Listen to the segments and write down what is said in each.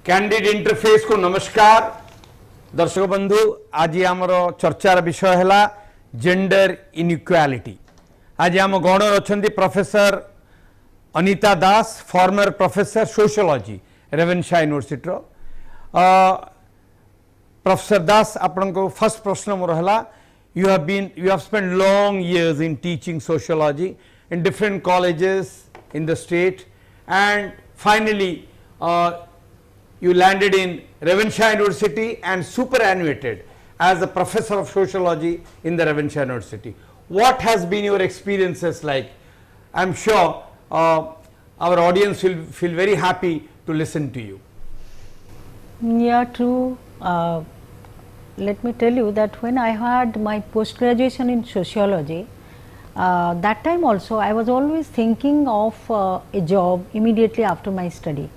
Candid interface को नमस्कार दर्शक बंधु आज आमर चर्चार विषय है जेंडर इनइक्वालिटी। आज आम गण अच्छा professor Anita Das former professor sociology Ravenshaw university professor Das आपण को फर्स्ट प्रश्न मोर है you have spent long years in teaching sociology in different colleges in the state and finally you landed in Revenshaw University and superannuated as a professor of sociology in the Revenshaw University. What has been your experiences like? I am sure our audience will feel very happy to listen to you. Yeah, true. Let me tell you that when I had my post graduation in sociology, that time also I was always thinking of a job immediately after my study.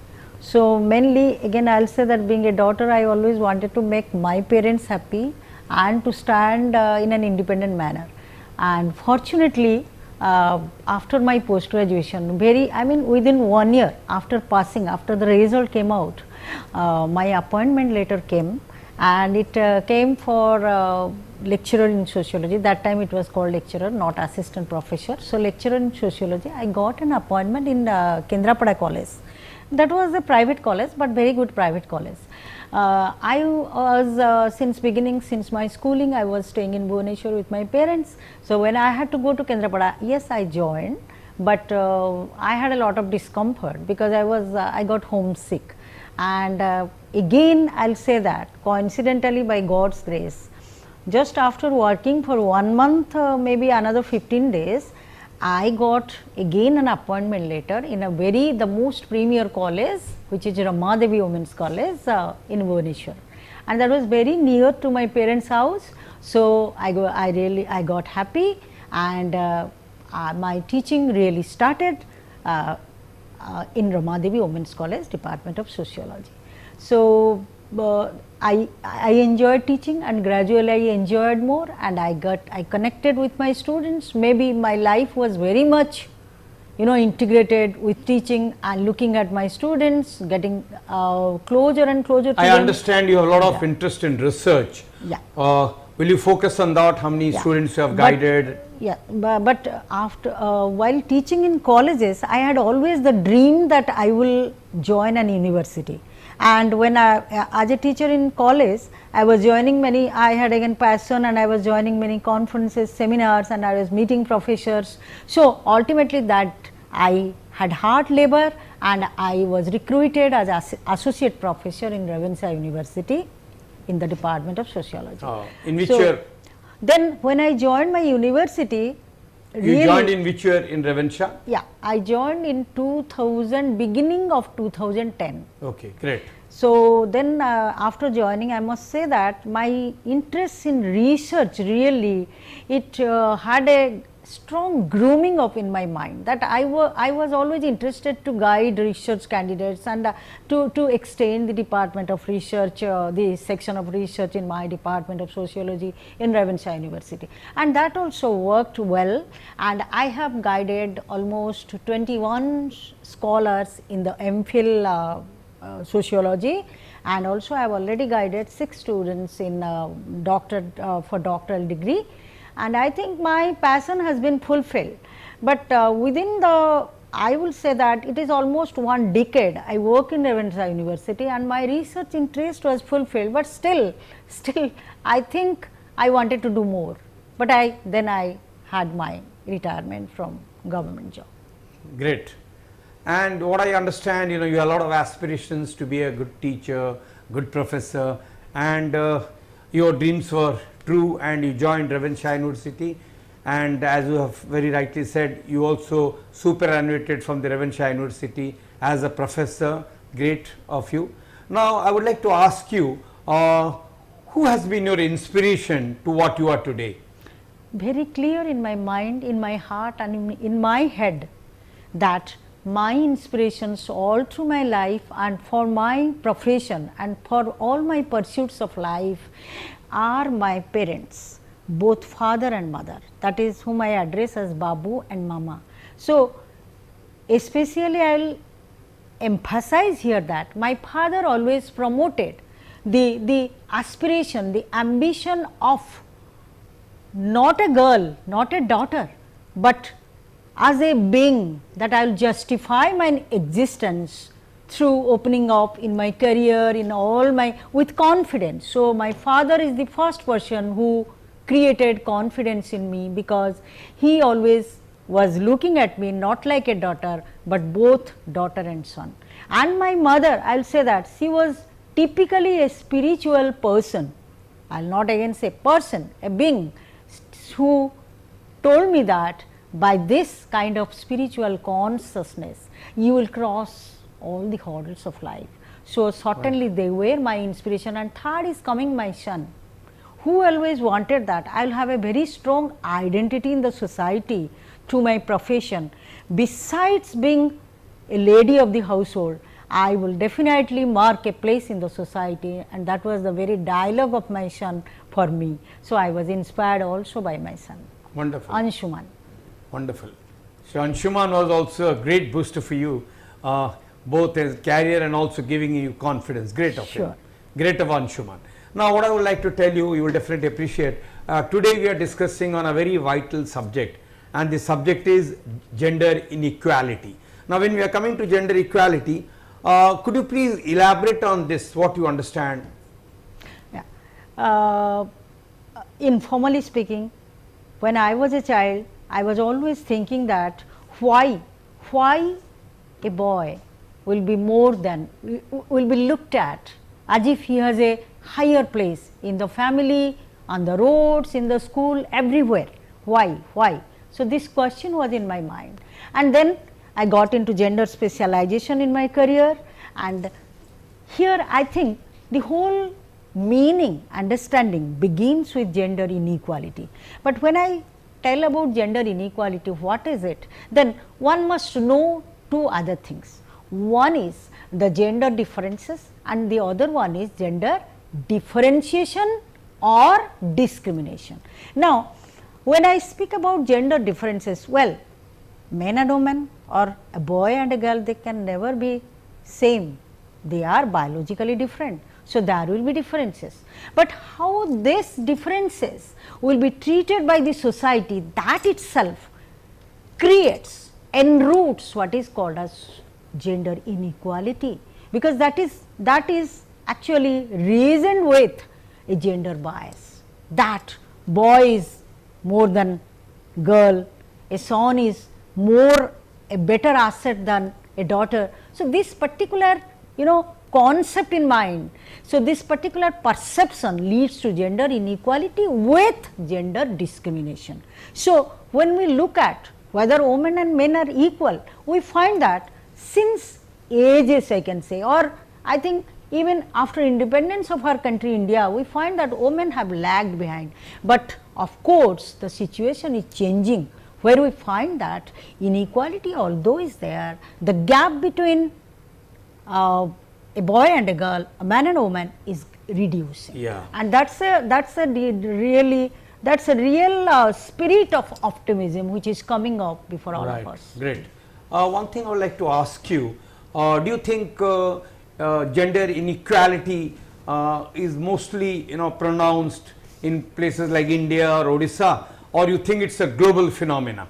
So, mainly again I will say that being a daughter, I always wanted to make my parents happy and to stand in an independent manner. And fortunately, after my post graduation, within 1 year after passing, after the result came out, my appointment letter came, and it came for lecturer in sociology. That time it was called lecturer, not assistant professor. So, lecturer in sociology, I got an appointment in Kendrapada college. That was a private college, but very good private college. I was since beginning, since my schooling, I was staying in Revenshaw with my parents. So, when I had to go to Kendrapada, yes, I joined, but I had a lot of discomfort because I got homesick. And again I will say that coincidentally by God's grace, just after working for 1 month, maybe another 15 days, I got again an appointment letter in the most premier college, which is Ramadevi Women's College in Revenshaw, and that was very near to my parents' house. So, I got happy, and my teaching really started in Ramadevi Women's College, Department of Sociology. So, I enjoyed teaching, and gradually I enjoyed more, and I connected with my students. Maybe my life was very much integrated with teaching and looking at my students, getting closer and closer to I them. understand you have a lot of interest in research. Yeah. Will you focus on that? How many students you have guided? But after while teaching in colleges, I had always the dream that I will join an university. And when as a teacher in college, I was joining I had again passion, and I was joining many conferences, seminars, and I was meeting professors. So, ultimately that I had hard labor, and I was recruited as associate professor in Revenshaw University in the Department of Sociology. In which year? Then when I joined my university, you joined in which year in Revenshaw? Yeah, I joined in 2000, beginning of 2010. Okay, great. So, then after joining, I must say that my interest in research really, it had a strong grooming up in my mind, that I was always interested to guide research candidates and to extend the department of research, the section of research in my department of sociology in Revenshaw University, and that also worked well, and I have guided almost 21 scholars in the MPhil sociology, and also I have already guided 6 students in for doctoral degree. And I think my passion has been fulfilled, but within I will say that it is almost 1 decade I work in Revenshaw University, and my research interest was fulfilled, but still I think I wanted to do more, but then I had my retirement from government job. Great. And what I understand, you have a lot of aspirations to be a good teacher, good professor, and your dreams were true, and you joined Revenshaw University, and as you have very rightly said, you also superannuated from the Revenshaw University as a professor. Great of you. Now, I would like to ask you, who has been your inspiration to what you are today? Very clear in my mind, in my heart, and in my head, that my inspirations all through my life and for my profession and for all my pursuits of life are my parents, both father and mother, that is whom I address as Babu and Mama. So, especially I will emphasize here that my father always promoted the aspiration, the ambition of not a girl, not a daughter, but as a being that I will justify my existence through opening up in my career, in all my, with confidence. So, my father is the first person who created confidence in me, because he always was looking at me not like a daughter, but both daughter and son. And my mother, I will say that she was typically a spiritual person, I will not again say person, a being who told me that by this kind of spiritual consciousness you will cross all the hurdles of life. So, certainly they were my inspiration. And third is coming my son, who always wanted that I will have a very strong identity in the society through my profession. Besides being a lady of the household, I will definitely mark a place in the society, and that was the very dialogue of my son for me. So, I was inspired also by my son. Wonderful. Anshuman. Wonderful. So, Anshuman was also a great booster for you, both as career and also giving you confidence. Great of him. Great of Anshuman. Now, what I would like to tell you, you will definitely appreciate, today we are discussing on a very vital subject, and the subject is gender inequality. Now, when we are coming to gender equality, could you please elaborate on this, what you understand? Yeah. Informally speaking, when I was a child, I was always thinking that why a boy will be more than, will be looked at as if he has a higher place in the family, on the roads, in the school, everywhere. Why? So, this question was in my mind, and then I got into gender specialization in my career, and here I think the whole meaning, understanding begins with gender inequality. But when I tell about gender inequality, what is it? Then one must know two other things. One is the gender differences, and the other one is gender differentiation or discrimination. Now, when I speak about gender differences, well, men and women or a boy and a girl, they can never be same, they are biologically different. So, there will be differences, but how these differences will be treated by the society, that itself creates, enroots what is called as gender inequality, because that is actually reasoned with a gender bias, that boy is more than girl, a son is more a better asset than a daughter. So, this particular concept in mind, so this particular perception leads to gender inequality with gender discrimination. So, when we look at whether women and men are equal, we find that since ages, I can say, or I think even after independence of our country India, we find that women have lagged behind. But of course, the situation is changing, where we find that inequality although is there, the gap between a boy and a girl, a man and a woman is reducing. Yeah. And that's a real spirit of optimism which is coming up before all of us. Great. One thing I would like to ask you, do you think gender inequality is mostly pronounced in places like India or Odisha, or you think it's a global phenomena?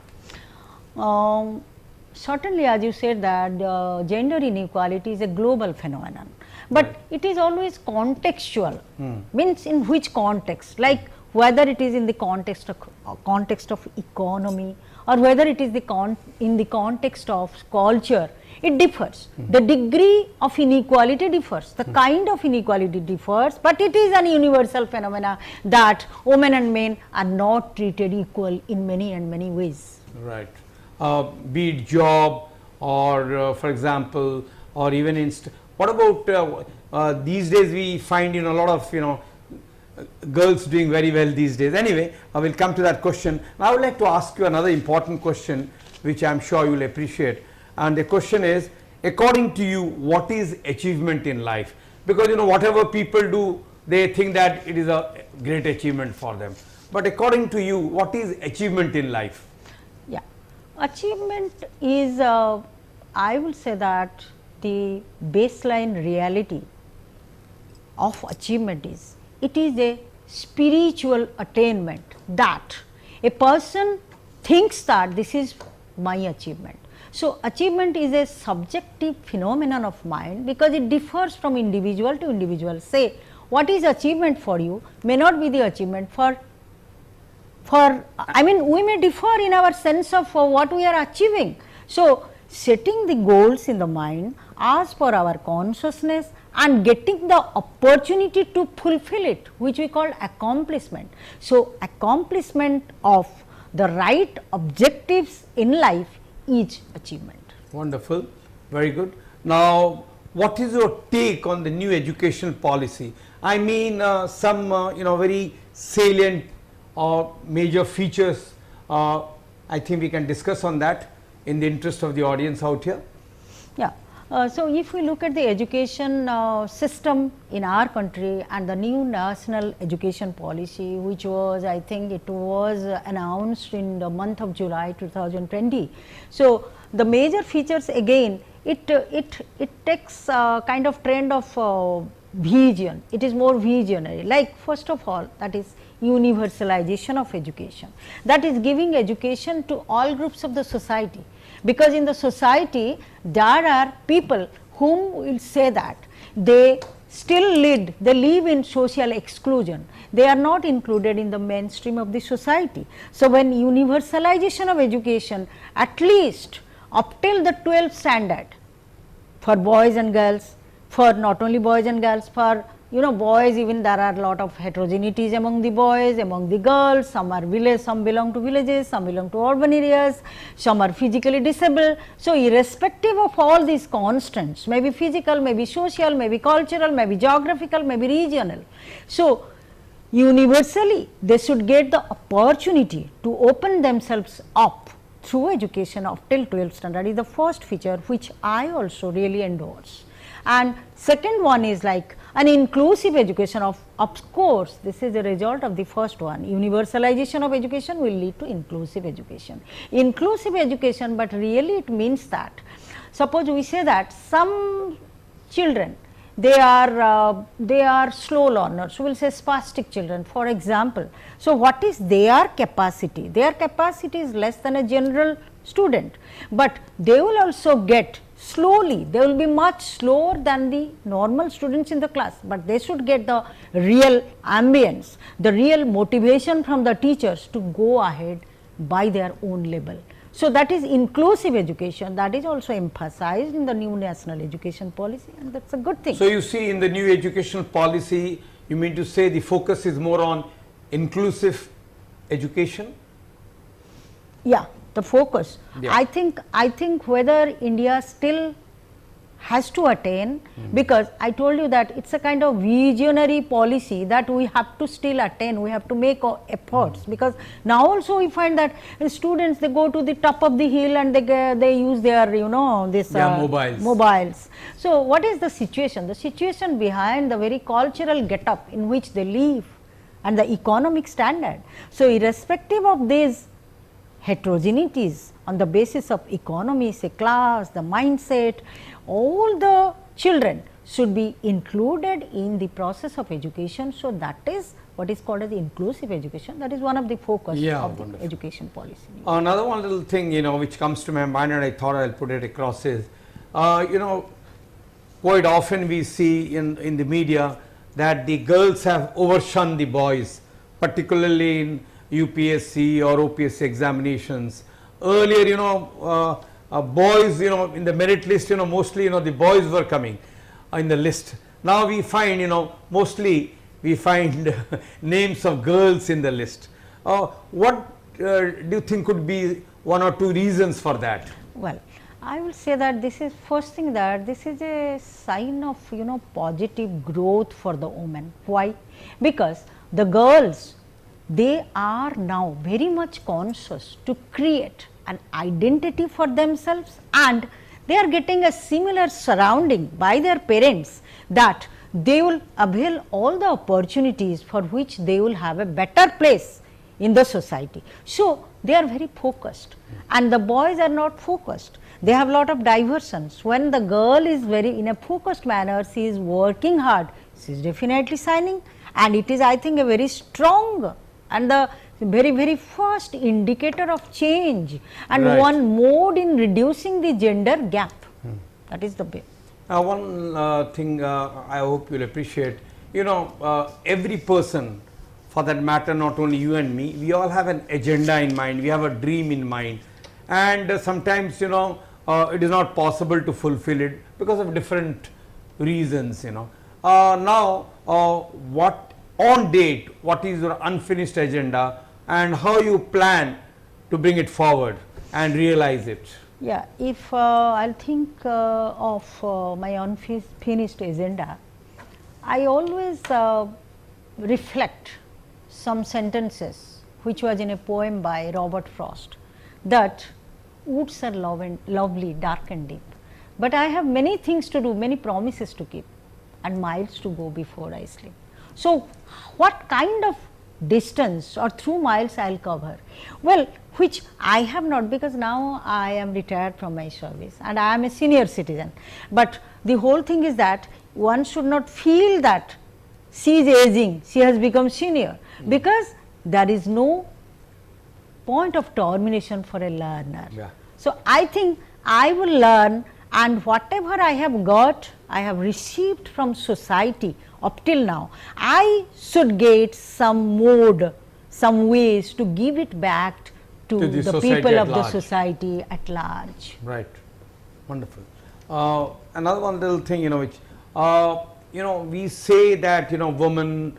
Certainly, as you said that gender inequality is a global phenomenon, but it is always contextual, means in which context, like whether it is in the context of economy, or whether it is in the context of culture, it differs. The degree of inequality differs, the kind of inequality differs, but it is an universal phenomena that women and men are not treated equal in many ways. Right. Be it job, or for example, or even what about these days we find a lot of girls doing very well these days. Anyway, I will come to that question. Now, I would like to ask you another important question which I am sure you will appreciate, and the question is, according to you, what is achievement in life? Because whatever people do, they think that it is a great achievement for them, but according to you, what is achievement in life? Yeah, achievement is I will say that the baseline reality of achievement is, it is a spiritual attainment that a person thinks that this is my achievement. So, achievement is a subjective phenomenon of mind, because it differs from individual to individual. Say what is achievement for you may not be the achievement for I mean we may differ in our sense of what we are achieving. So, setting the goals in the mind as per our consciousness and getting the opportunity to fulfill it, which we call accomplishment. So, accomplishment of the right objectives in life is achievement. Wonderful, very good. Now, what is your take on the new education policy? I mean some very salient or major features, I think we can discuss on that in the interest of the audience out here. Yeah. So, if we look at the education system in our country and the new national education policy, which was, I think it was announced in the month of July 2020. So, the major features again it takes kind of trend of vision, it is more visionary, like first of all that is universalization of education, that is giving education to all groups of the society. Because in the society there are people whom will say that they still live in social exclusion, they are not included in the mainstream of the society. So, when universalization of education at least up till the 12th standard for boys and girls, for not only boys and girls, for boys, even there are lot of heterogeneities among the boys, among the girls, some are village, some belong to villages, some belong to urban areas, some are physically disabled. So, irrespective of all these constants, maybe physical, maybe social, maybe cultural, maybe geographical, maybe regional. So, universally they should get the opportunity to open themselves up through education of till 12th standard is the first feature, which I also really endorse. And second one is like an inclusive education of course, this is a result of the first one. Universalization of education will lead to inclusive education. Inclusive education, but really it means that suppose we say that some children they are slow learners, we will say spastic children for example. So, what is their capacity? Their capacity is less than a general student, but they will also get slowly, they will be much slower than the normal students in the class, but they should get the real ambience, the real motivation from the teachers to go ahead by their own level. So, that is inclusive education, that is also emphasized in the new national education policy, and that is a good thing. So, you see in the new educational policy, you mean to say the focus is more on inclusive education? Yeah, the focus. Yeah. I think whether India still has to attain, because I told you that it is a kind of visionary policy that we have to still attain, we have to make efforts, because now also we find that students they go to the top of the hill and they use their mobiles. So, what is the situation? The situation behind the very cultural get up in which they live and the economic standard. So, irrespective of these heterogeneities on the basis of economy, say class, the mindset, all the children should be included in the process of education. So, that is what is called as inclusive education, that is one of the focus of the education policy. Another one little thing which comes to my mind, and I thought I will put it across is quite often we see in the media that the girls have overshone the boys, particularly in UPSC or OPSC examinations. Earlier boys in the merit list mostly the boys were coming in the list. Now we find mostly we find names of girls in the list. What do you think could be one or two reasons for that? Well, I will say that this is first thing, that this is a sign of positive growth for the women. Why? Because the girls, they are now very much conscious to create an identity for themselves, and they are getting a similar surrounding by their parents, that they will avail all the opportunities for which they will have a better place in the society. So, they are very focused, and the boys are not focused. They have lot of diversions. When the girl is very in a focused manner, she is working hard, she is definitely shining, and it is, I think, a very strong and the very first indicator of change and right. one mode in reducing the gender gap. That is the way. One thing I hope you will appreciate, you know, every person for that matter, not only you and me, we all have an agenda in mind, we have a dream in mind, and sometimes, you know, it is not possible to fulfill it because of different reasons, you know. Now, what on date, what is your unfinished agenda and how you plan to bring it forward and realize it? Yeah, if I'll think of my unfinished agenda, I always reflect some sentences which was in a poem by Robert Frost, that woods are lovely, dark and deep, but I have many things to do, many promises to keep and miles to go before I sleep. So, what kind of distance or through miles I will cover? Well, which I have not, because now I am retired from my service and I am a senior citizen, but the whole thing is that one should not feel that she is aging, she has become senior, because there is no point of termination for a learner. Yeah. So, I think I will learn, and whatever I have got, I have received from society up till now, I should get some mode, some ways to give it back to the people of the society at large. Right, wonderful. Another one little thing, you know, which you know, we say that, you know, women,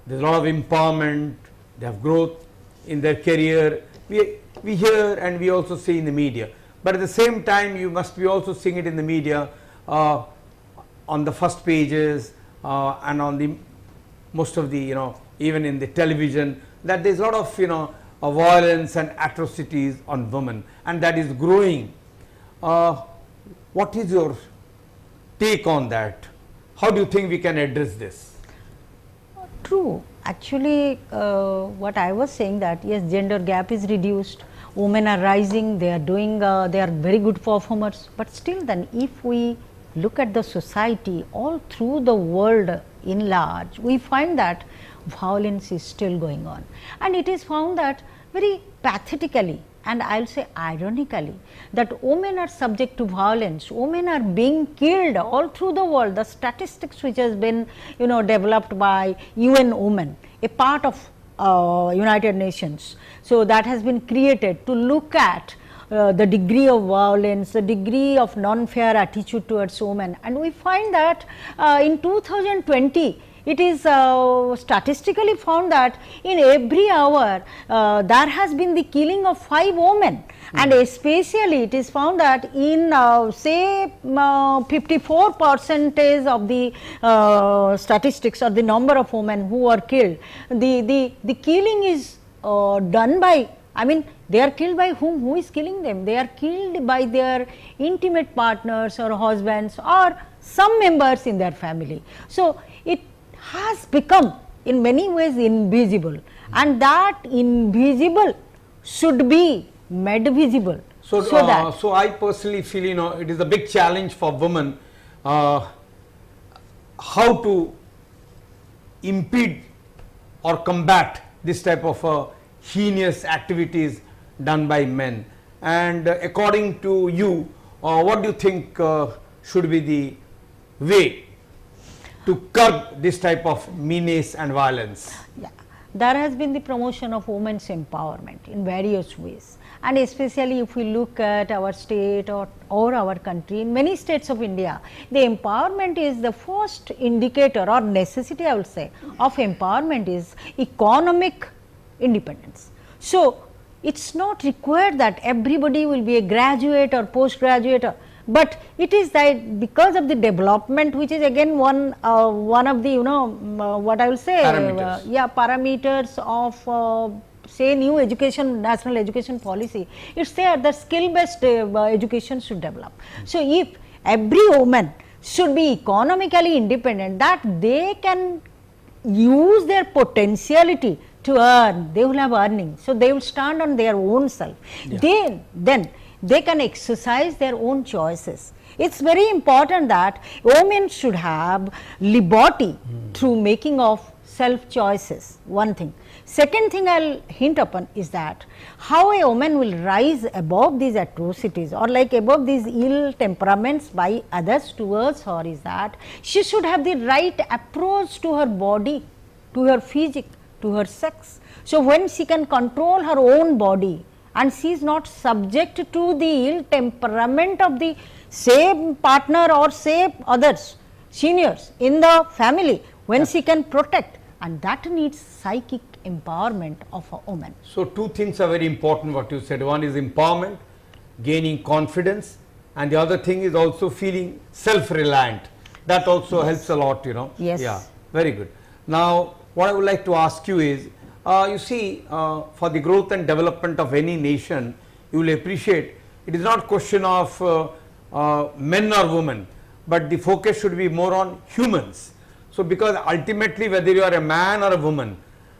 there is a lot of empowerment, they have growth in their career, we hear and we also see in the media, but at the same time you must be also seeing it in the media, on the first pages and on the most of the, you know, even in the television, that there is a lot of, you know, violence and atrocities on women, and that is growing. What is your take on that? How do you think we can address this? True. Actually, what I was saying, that yes, gender gap is reduced, women are rising, they are doing, they are very good performers, but still then if we look at the society all through the world in large, we find that violence is still going on, and it is found that very pathetically and I will say ironically, that women are subject to violence, women are being killed all through the world. The statistics which has been, you know, developed by UN Women, a part of United Nations. So, that has been created to look at the degree of violence, the degree of non-fair attitude towards women, and we find that in 2020, it is statistically found that in every hour there has been the killing of 5 women, and especially it is found that in say 54% of the statistics or the number of women who are killed, the killing is done by, I mean, they are killed by whom? Who is killing them? They are killed by their intimate partners or husbands or some members in their family. So, it has become in many ways invisible, and that invisible should be made visible. So I personally feel, you know, it is a big challenge for women how to impede or combat this type of heinous activities done by men. And according to you, what do you think should be the way to curb this type of meanness and violence? Yeah, there has been the promotion of women's empowerment in various ways, and especially if we look at our state or our country, in many states of India, the empowerment is the first indicator or necessity, I would say, of empowerment is economic independence. So, it is not required that everybody will be a graduate or postgraduate, but it is that because of the development, which is again one of the, you know, what I will say, parameters of say new education, national education policy, it is there that skill based education should develop. So, if every woman should be economically independent, that they can use their potentiality to earn, they will have earning. So, they will stand on their own self. Yeah. Then they can exercise their own choices. It is very important that women should have liberty through making of self choices, one thing. Second thing I will hint upon is that how a woman will rise above these atrocities or like above these ill temperaments by others towards her is that she should have the right approach to her body, to her physique, to her sex. So, when she can control her own body and she is not subject to the ill temperament of the same partner or say others, seniors in the family, when she can protect, and that needs psychic empowerment of a woman. So, two things are very important what you said. One is empowerment, gaining confidence, and the other thing is also feeling self-reliant. That also helps a lot, you know. Yes. Yeah, very good. Now, what I would like to ask you is, you see, for the growth and development of any nation, you will appreciate it is not question of men or women, but the focus should be more on humans. So, because ultimately whether you are a man or a woman,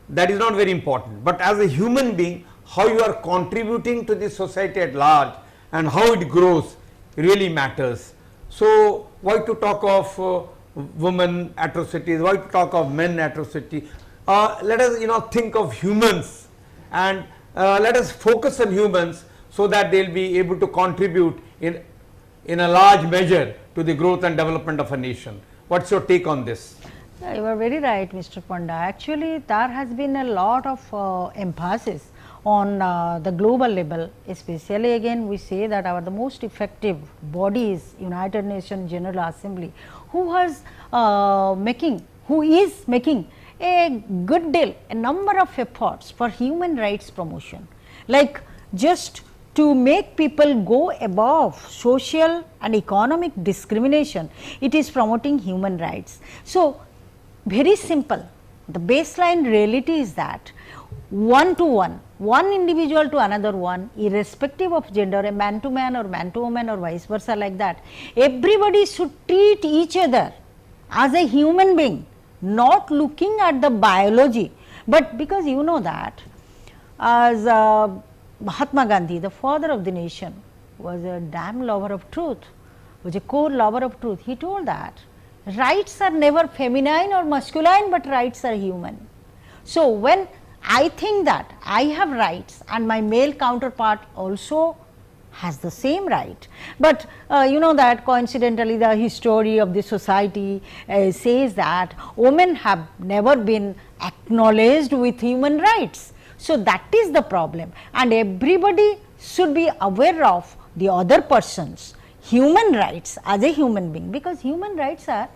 that is not very important, but as a human being, how you are contributing to the society at large and how it grows really matters. So, why to talk of women atrocities, why to talk of men atrocity? Let us think of humans and let us focus on humans so that they will be able to contribute in a large measure to the growth and development of a nation. What is your take on this? Yeah, you are very right, Mr. Panda. Actually, there has been a lot of emphasis on the global level, especially again we say that the most effective body is United Nations General Assembly, who is making a good deal, a number of efforts for human rights promotion, like just to make people go above social and economic discrimination, it is promoting human rights. So, very simple, the baseline reality is that one to one, one individual to another one, irrespective of gender, a man to man or man to woman or vice versa like that, everybody should treat each other as a human being, not looking at the biology, but because you know that as Mahatma Gandhi, the father of the nation, was a damn lover of truth, was a core lover of truth. He told that rights are never feminine or masculine, but rights are human. So, when I think that I have rights and my male counterpart also has the same right, but you know that coincidentally the history of the society says that women have never been acknowledged with human rights. So, that is the problem, and everybody should be aware of the other person's human rights as a human being, because human rights are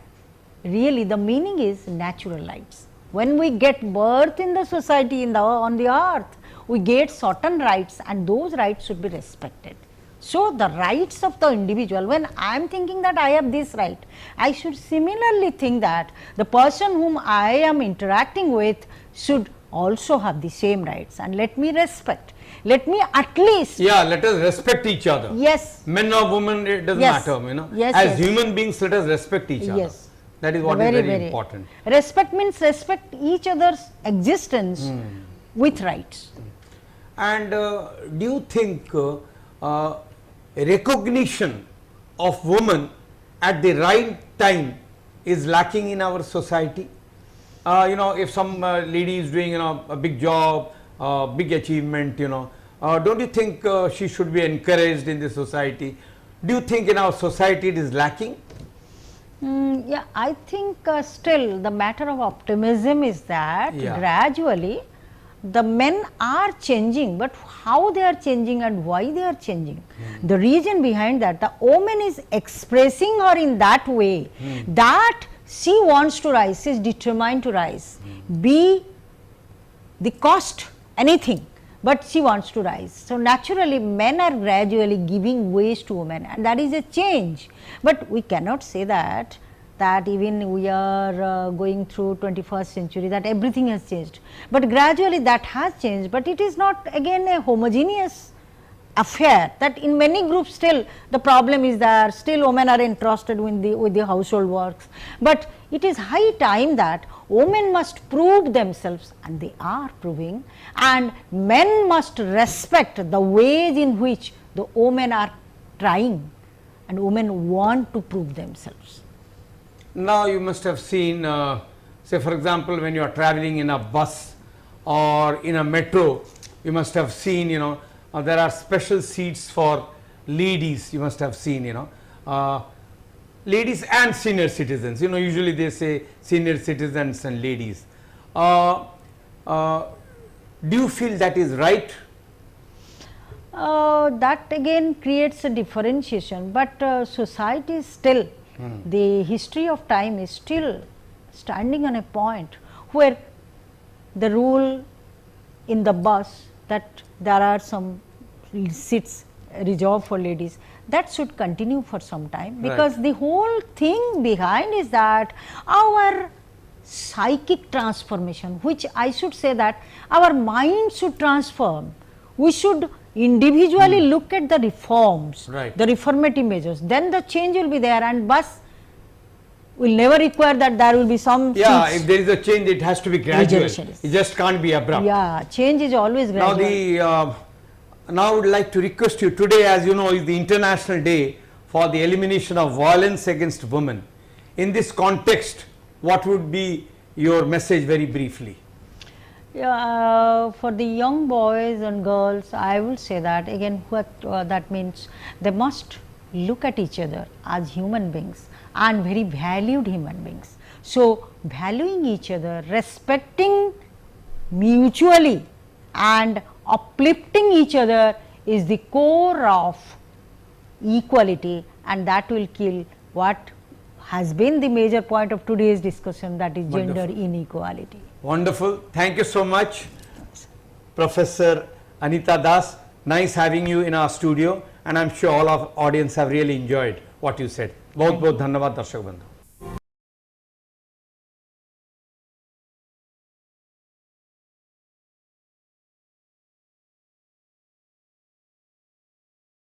really, the meaning is natural rights. When we get birth in the society on the earth, we get certain rights and those rights should be respected. So, the rights of the individual, when I am thinking that I have this right, I should similarly think that the person whom I am interacting with should also have the same rights, and let me respect, let me at least. Yeah, let us respect each other. Yes. Men or women, it does not Yes. matter, you know. Yes, as yes. human beings, let us respect each other. Yes. That is what is very important. Respect means respect each other's existence with rights. And do you think recognition of women at the right time is lacking in our society? You know, if some lady is doing a big job, big achievement, you know, don't you think she should be encouraged in the society? Do you think in our society it is lacking? Yeah, I think still the matter of optimism is that gradually the men are changing, but how they are changing and why they are changing. The reason behind that, the woman is expressing her in that way that she wants to rise, she is determined to rise, be the cost anything, but she wants to rise. So, naturally men are gradually giving ways to women, and that is a change, but we cannot say that even we are going through 21st century that everything has changed, but gradually that has changed, but it is not again a homogeneous affair, that in many groups still the problem is there, still women are entrusted with the household works, but it is high time that women must prove themselves, and they are proving, and men must respect the ways in which the women are trying and women want to prove themselves. Now you must have seen, say for example, when you are traveling in a bus or in a metro, you must have seen, you know, there are special seats for ladies, you must have seen, you know, ladies and senior citizens, you know, usually they say senior citizens and ladies. Do you feel that is right? That again creates a differentiation, but society is still, the history of time is still standing on a point where the rule in the bus that there are some seats reserved for ladies, that should continue for some time, because the whole thing behind is that our psychic transformation, which I should say that our mind should transform. We should individually look at the reforms, the reformative measures, then the change will be there, and bus will never require that there will be some seats. If there is a change, it has to be gradual, it just can't be abrupt. Yeah, change is always gradual. Now I would like to request you, today as you know is the International Day for the Elimination of Violence Against Women. In this context, what would be your message very briefly? For the young boys and girls, I will say that again, what that means, they must look at each other as human beings and very valued human beings. So, valuing each other, respecting mutually and uplifting each other is the core of equality, and that will kill what has been the major point of today's discussion, that is gender inequality. Wonderful. Thank you so much, Professor Anita Das. Nice having you in our studio, and I am sure all of audience have really enjoyed what you said. बहुत बहुत धन्यवाद दर्शक बंधु.